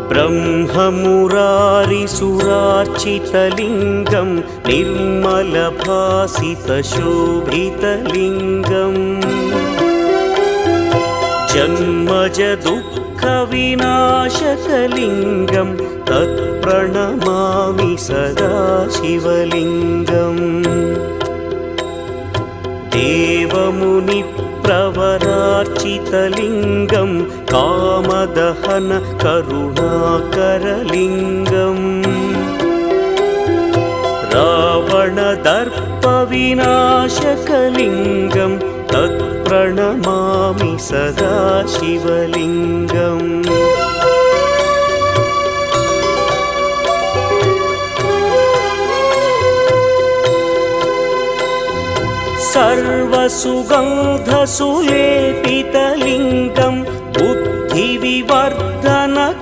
ब्रह्ममुरारिसुरार्चितलिङ्गं निर्मलभासितशोभितलिङ्गम् जन्मजदुःखविनाशकलिङ्गं तत्प्रणमामि सदा शिवलिङ्गम् देवमुनिप्रवरार्चितलिङ्गं कामदहन करुणाकरलिङ्गम् रावणदर्पविनाशकलिङ्गं तत्प्रणमामि सदा शिवलिङ्गम् सर्वसुगन्धसुलेपितलिङ्गं